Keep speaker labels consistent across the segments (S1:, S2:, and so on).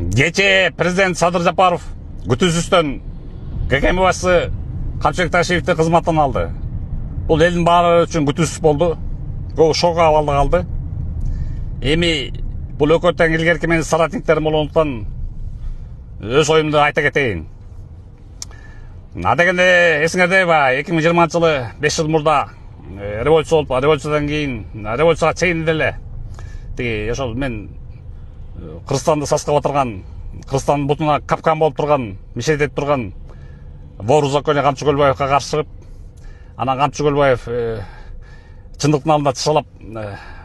S1: Кече президент Садыр Жапаров күтүүсүздөн ККМ башчысы Камчыбек Ташиевди кызматтан алды. Бул элдин баары үчүн күтүүсүз болду. Көбү шок абалда калды. Эми бул өкмөттөн илгерки менин соратниктерим болгондуктан өз оюмду айта кетейин. Адегенде эсиңердеби, 2020 жылы 5 жыл мурда революция болуп, революциядан кийин революцияга чейинде эле тиги ошол мен Кыргызстанды саскап отурган, Кыргызстандын бутуна капкан болуп турган, мишетип турган вор узаконие Камчы Көлбаевка каршы чыгып, анан Камчы Көлбаев чындыктын алдында тышалап,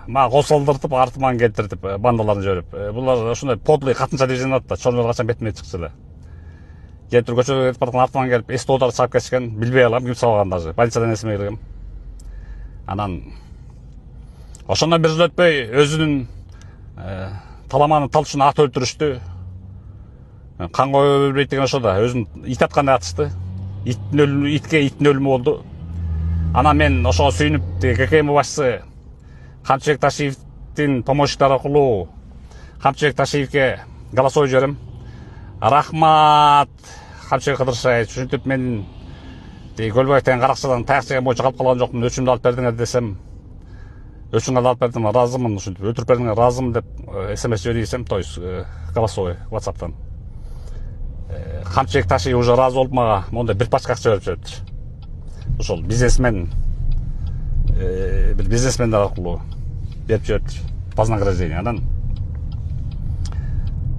S1: мага кол салдыртып, артыман келтиртип, бандаларын жиберип, булар ушундай подлый катынча деп жөнөт да, чорнол качан бетиме чыкчу эле. Келтирип көчөгө кетип бараткан артыман келип, эс тоодарды чаап кетишкен, билбей алам, ким чабаган даже. Полициядан эсиме киргем. Анан ошондон бир жыл өтпөй өзүнүн таламанын талчуна ат өлтүрүштү. Кан коюу билбейт деген ошо да, өзүн ит аткандай атышты. Итке иттин өлүмү болду. Анан мен ошого сүйүнүп, ККМ башчысы Камчыбек Ташиевдин помощниктери аркылуу Камчыбек Ташиевге голосовой жиберем. Рахмат, Камчыбек Кыдыршаевич, ушинтип мен Көлбаев деген каракчыдан таяк жеген боюнча калып калган жокмун, өчүмдү алып бердиңер десем, өчүңдү алып бердим, ыраазымын, ушинтип өлтүрүп бердиңер, ыраазымын деп СМС жиберейин десем, то есть голосовой WhatsApp'тан. Камчыбек Ташиев уже ыраазы болуп мага мондай бир пачка акча берип жибептир. Ошол бизнесмен, бир бизнесмендер аркылуу берип жибептир вознаграждение. Анан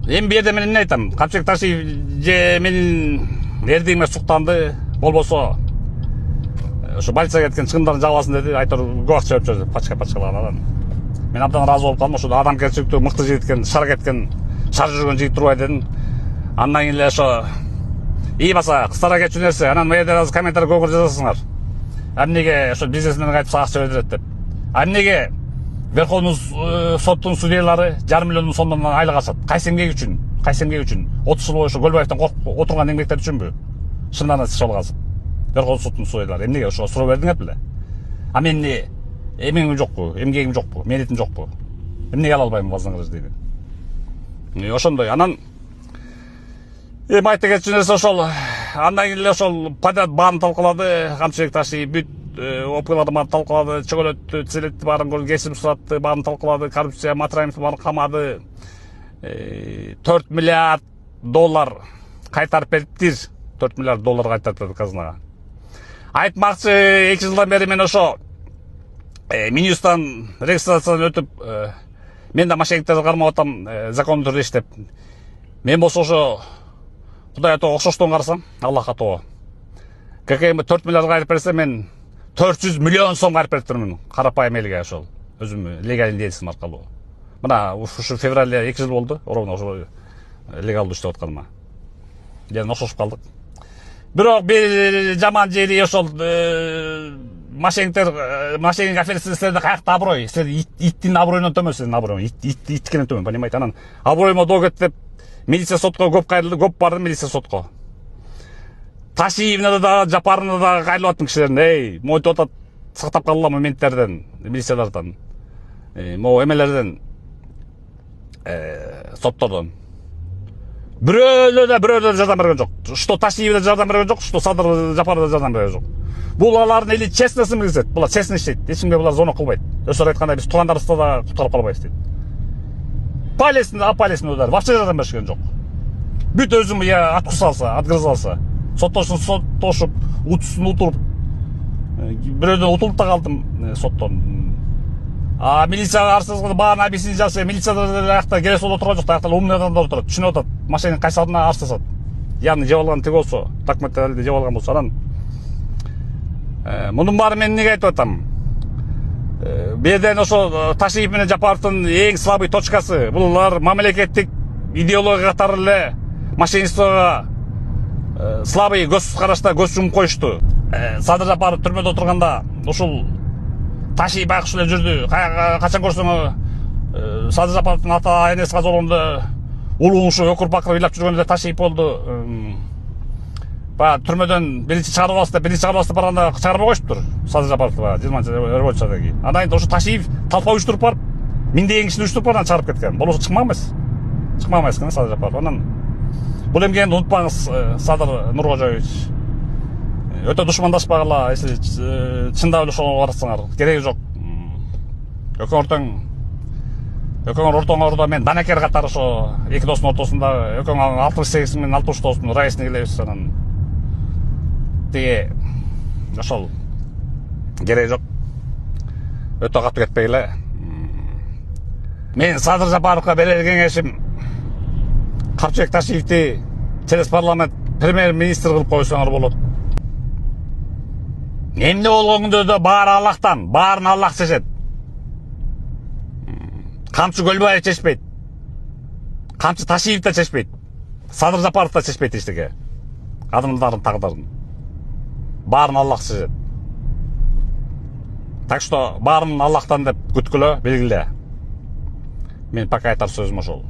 S1: эми бу жерде мен эмне айтам? Камчыбек Ташиев же менин эрдигиме суктанды, болбосо ошо больницага кеткен чыгымдарын жабыласын деди, айтор көп акча берип жүрдү, пачкалаган. Анан мен абдан ыраазы болуп калдым, ошо адамгерчиликтүү мыкты жигит экен, шар кеткен, шар жүргөн жигит турбай дедим. Андан кийин эле ошо баса кыстара кетчү нерсе, анан мына жерде азыр комментарий көкөр жазасыңар. Эмнеге ошо бизнесменге айтып акча бердирет деп. Эмнеге Верховный соттун судьялары 1,5 миллион сомдон айлык алышат? Кайсы эмгек үчүн? Кайсы эмгек үчүн? 30 жыл бою ошо Көлбаевден коркуп отурган эмгектер үчүнбү? Шындан эле чыгып казып. Верховный соттун судьялары эмнеге ошо суроо бердиңер беле? А мен эмгегим жокпу? Эмгегим жокпу? Меритим жокпу? Эмнеге ала албайм вознаграждение? Ошондой. Анан эми айта кетчү нерсе ошол. Андан кийин эле ошол подряд баарын талкуулады, Камчыбек Ташиев бүт окуяларды баарын талкуулады, чөгөлөттү, тизелетти, баарын кесип суратты, баарын талкуулады, коррупция, Матраимовду баарын камады. 4 миллиард доллар кайтарып бериптир. 4 миллиард доллар кайтарып берди казынага. Айтмакчы, 2 жылдан бери мен ошо Минюстан регистрациядан өтүп, мен да мошенниктерди кармап атам, закондуу түрдө иштеп. Мен болсо ошо Кудай ата окшоштон карасам, Аллахка тоо. ККМ 4 миллиард кайтарып берсе, мен 400 миллион сом кайтарып бериптирмин. Карапайым элге ошол. Өзүм легальный деятельством аркылуу. Мына ушу февралда 2 жыл болду, ровно ошо легалдуу иштеп атканыма. Жана окшошуп калдык. Бирок бир жаман жери ошол мошенник аферасы силерде каякта аброй? Силер иттин аброюнан төмөн, силердин аброюң. Иткенен төмөн, понимаете? Анан аброюма доо кетти деп милиция сотко көп кайрылды, көп барды милиция сотко. Ташиевне да, Жапарына да кайрылып аттым кишилерин. Монтип атат, сактап калган моменттерден, милициялардан, могу эмелерден, соттордон. Бирөө да жардам берген жок. Что Ташиев да жардам берген жок, что Садыр Жапаров да жардам берген жок. Бул алардын эли честнысын билсет. Булар честный иштейт. Эч кимге булар зона кылбайт. Өсөр айткандай биз туугандарыбызды да куткарып калбайбыз дейт. Палесин удар, вообще жардам беришкен жок. Бүт өзүм откус алса, отгрызалса, соттошуп, утусун утуруп, бирөөдөн утулуп да калдым соттон. Милицияга арсыз баарын объяснение жасап, милиция аякта келес болуп отурган жок, аякта умный адамдар отурат, түшүнүп атат. Мошенник кайсы алдына арсызат. Яны жеп алган тиги болсо, документтерди жеп алган болсо, анан мунун баары мен эмнеге айтып атам? Бу жерден ошо Ташиев менен Жапаровдун эң слабый точкасы, булар мамлекеттик идеология катары эле мошенничествого слабый көз карашта көз жумуп коюшту. Садыр Жапаров түрмөдө отурганда ушул Ташиев байкуш эле жүрдү. Качан көрсөң Садыр Жапаровдун ата энеси каза болгондо улуң ушу өкүрүп бакырып ыйлап жүргөндө Ташиев болду. Түрмөдөн биринчи чыгарып аласыз деп барганда чыгарбай коюшуптур Садыр Жапаровду 20 революциядан кийин. Андан кийин ошо Ташиев толпа уюштуруп барып, миңдеген кишини уюштуруп барып чыгарып кеткен. Болбосо чыкмак эмес. чыкмамайсың Садыр Жапаров. Анан бул эмгени унутпаңыз, Садыр Нуркожоевич. Өтө душмандашпагыла, если чындап эле ошого барсаңар, кереги жок. Экөөңөр ортоңордо мен Данакер катары ошо эки достун ортосунда экөөң 68 менен 69 раисине келебиз. Анан тиги ошол кереги жок. Өтө катуу кетпейле. Мен Садыр Жапаровга берер кеңешим Капчыбек Ташиевди через парламент премьер-министр кылып койсоңор болот. Эмне болгондо да баары Аллахтан, баарын Аллах чечет. Камчы Көлбаев чечпейт. Камчы Ташиев да чечпейт. Садыр Жапаров да чечпейт эчтеке. Адамдардын тагдырын. Баарын Аллах чечет. Так что баарын Аллахтан деп күткүлө, белгиле. Мен пока айтар сөзүм ошол.